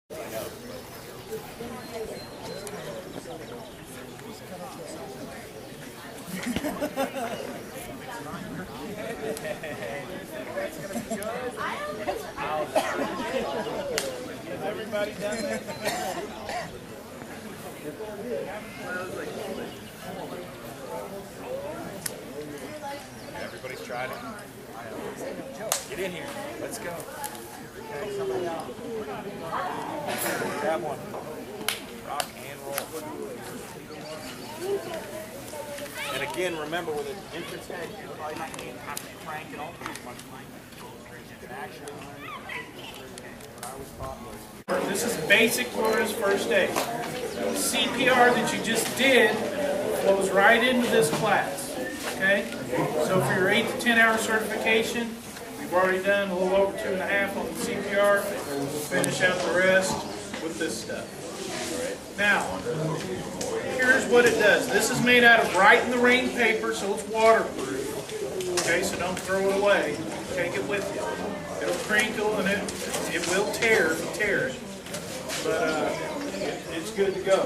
Everybody done that? Everybody's tried it. Get in here. Let's go. Okay, somebody out. Grab one. Rock and roll. And again, remember with an entrance head, you're probably not going to have to crank it all as much. You can actually learn what I was taught was. This is basic Florida's first aid. The CPR that you just did flows right into this class. Okay? So for your 8 to 10 hour certification, we've already done a little over 2.5 on the CPR. We'll finish out the rest with this stuff. Now, here's what it does. This is made out of Right in the Rain paper, so it's waterproof. Okay, so don't throw it away. Take it with you. It'll crinkle and it will tear if you tear it. But it's good to go.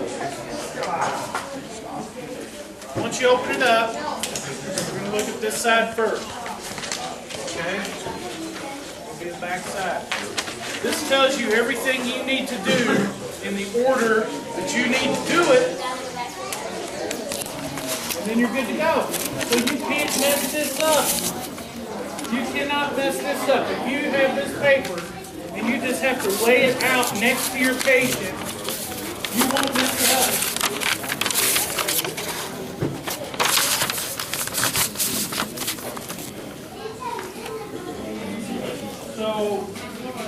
Once you open it up, we're going to look at this side first. Okay? We'll get the back side. This tells you everything you need to do in the order that you need to do it. And then you're good to go. So you can't mess this up. You cannot mess this up. If you have this paper and you just have to lay it out next to your patient, you won't mess it up. So,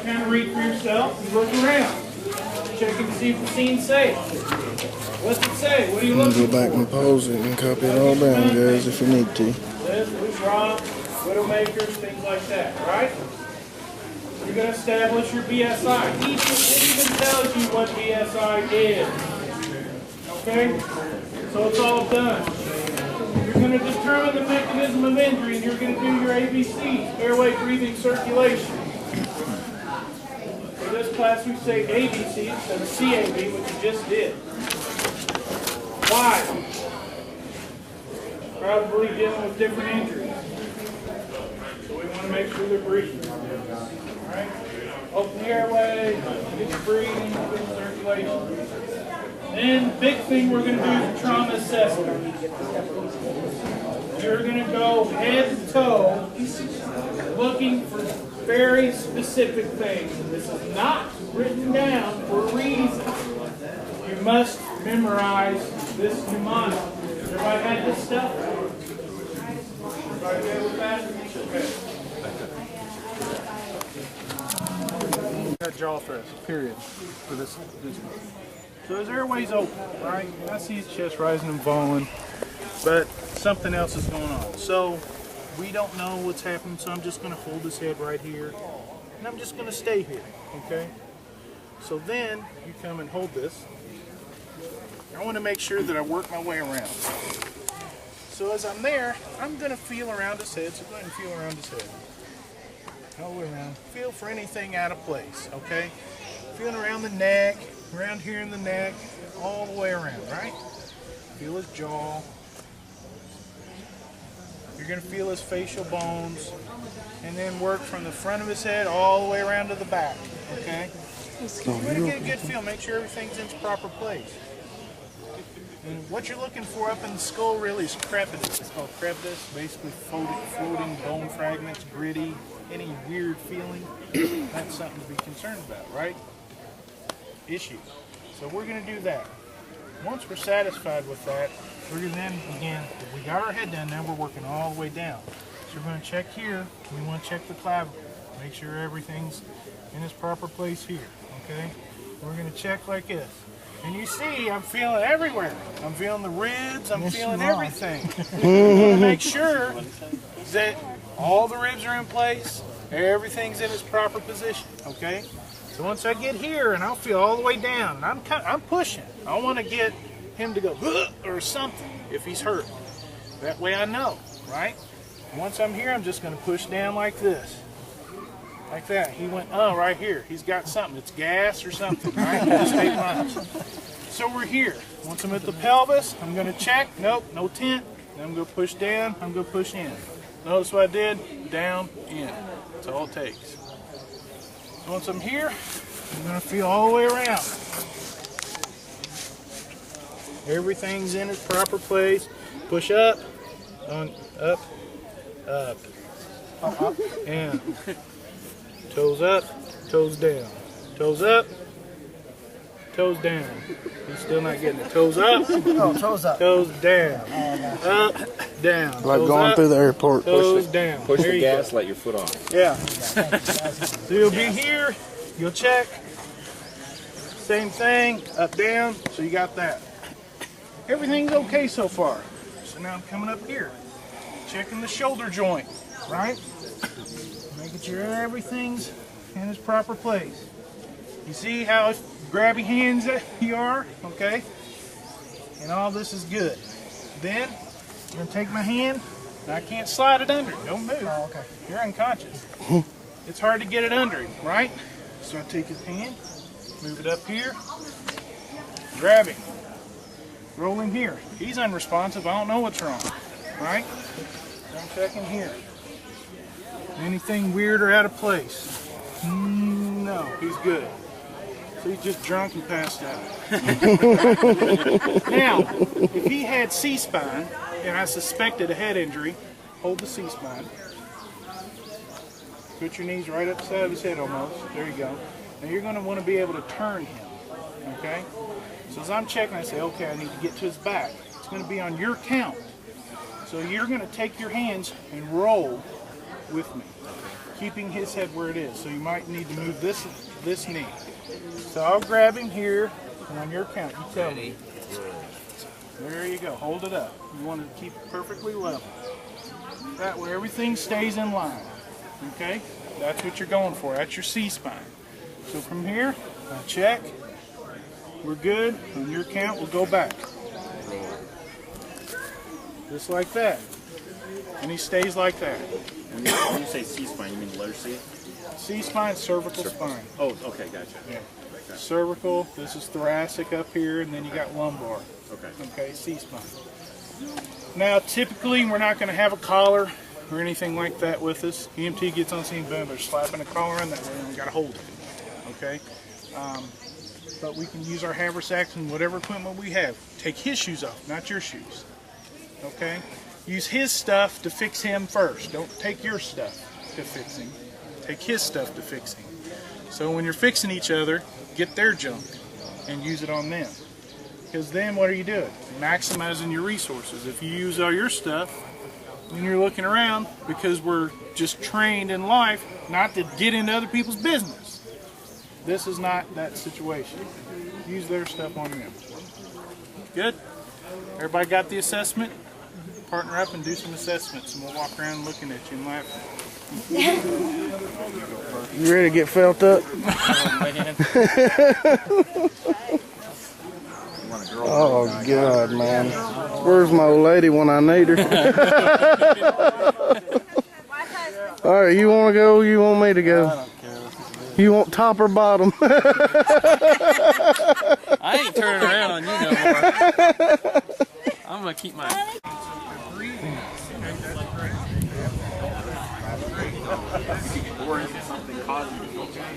kind of read for yourself, you look around, checking to see if the scene's safe. What's it say? What are you looking for? Go back and pause it and copy it all down, guys, if you need to. This, loose rock, widowmakers, things like that, right? You're going to establish your BSI. It even tells you what BSI is. Okay? So it's all done. You're going to determine the mechanism of injury, and you're going to do your ABCs, airway, breathing, circulation. For this class, we say ABC instead of CAB, which you just did. Why? Probably dealing with different injuries. So we want to make sure they're breathing. Alright? Open the airway, get your breathing, get your circulation. Then the big thing we're going to do is a trauma assessment. You're going to go head to toe looking for very specific things. And this is not written down for a reason. You must memorize this mnemonic. Everybody had this stuff? Everybody good with that? Okay. Got jaw thrust, period, for this one. So his airway's open, right? I see his chest rising and falling, but something else is going on. So we don't know what's happening, so I'm just going to hold his head right here, and I'm just going to stay here, okay? So then you come and hold this. I want to make sure that I work my way around. So as I'm there, I'm going to feel around his head, so go ahead and feel around his head. All the way around. Feel for anything out of place, okay? Feeling around the neck, around here in the neck, all the way around, right? Feel his jaw. You're going to feel his facial bones, and then work from the front of his head all the way around to the back, okay? You're going to get a good feel. Make sure everything's in its proper place. And what you're looking for up in the skull really is crepitus. It's called crepitus, basically floating bone fragments, gritty, any weird feeling. That's something to be concerned about, right? Issue. So we're going to do that. Once we're satisfied with that, we're going to then begin. If we got our head down, now we're working all the way down. So we're going to check here. We want to check the clavicle. Make sure everything's in its proper place here. Okay? We're going to check like this. And you see, I'm feeling everywhere. I'm feeling the ribs. I'm feeling everything. We want to make sure that all the ribs are in place. Everything's in its proper position. Okay? So once I get here, and I'll feel all the way down, and I'm pushing. I want to get him to go or something if he's hurt. That way I know, right? Once I'm here, I'm just going to push down like this. Like that. He went, oh, right here. He's got something. It's gas or something, right? Just 8 months. So we're here. Once I'm at the pelvis, I'm going to check. Nope, no tent. Then I'm going to push down. I'm going to push in. Notice what I did? Down, in. That's all it takes. Once I'm here, I'm going to feel all the way around. Everything's in its proper place. Push up, on, up, up, and toes up, toes down, toes up, toes down. He's still not getting it. Toes up, Oh, toes up. toes down, up, down. Like toes going up, through the airport. toes down. Push There the you gas, go. let your foot off. Yeah. So you'll be here, you'll check. Same thing, up, down. So you got that. Everything's okay so far. So now I'm coming up here, checking the shoulder joint, right? Making sure everything's in its proper place. You see how grabby hands you are, okay? And all this is good. Then I'm gonna take my hand, and I can't slide it under. Don't move. Oh, okay. You're unconscious. It's hard to get it under him, right? So I take his hand, move it up here, grab him. Roll him here. He's unresponsive. I don't know what's wrong. Right? I'm checking here. Anything weird or out of place? No, he's good. So he's just drunk and passed out. Now, if he had C-spine, and I suspected a head injury, hold the C-spine. Put your knees right up the side of his head almost. There you go. Now you're going to want to be able to turn him. Okay? So as I'm checking, I say, okay, I need to get to his back. It's going to be on your count. So you're going to take your hands and roll with me, keeping his head where it is. So you might need to move this knee. So I'll grab him here, and on your count, you tell me. There you go. Hold it up. You want to keep it perfectly level. That way everything stays in line. Okay? That's what you're going for. That's your C-spine. So from here, I check. We're good. On your count, we'll go back. Just like that. And he stays like that. When you say C-spine, you mean letter C? C-spine, cervical spine. Oh, okay, gotcha. Yeah. Cervical, this is thoracic up here, and then you got lumbar. Okay. Okay, C-spine. Now, typically, we're not going to have a collar or anything like that with us. EMT gets on scene, boom, they're slapping a collar on that way, and we got to hold it. Okay? But we can use our haversacks and whatever equipment we have. Take his shoes off, not your shoes. Okay? Use his stuff to fix him first. Don't take your stuff to fix him. Take his stuff to fix him. So when you're fixing each other, get their junk and use it on them. Because then what are you doing? Maximizing your resources. If you use all your stuff, then you're looking around because we're just trained in life not to get into other people's business. This is not that situation. Use their stuff on them. Good? Everybody got the assessment? Partner up and do some assessments, and we'll walk around looking at you and laughing. You ready to get felt up? Oh, God, man. Where's my old lady when I need her? All right, you want to go? You want me to go? You want top or bottom? I ain't turning around on you no more. I'm gonna keep my. Or is it something causing you to go back?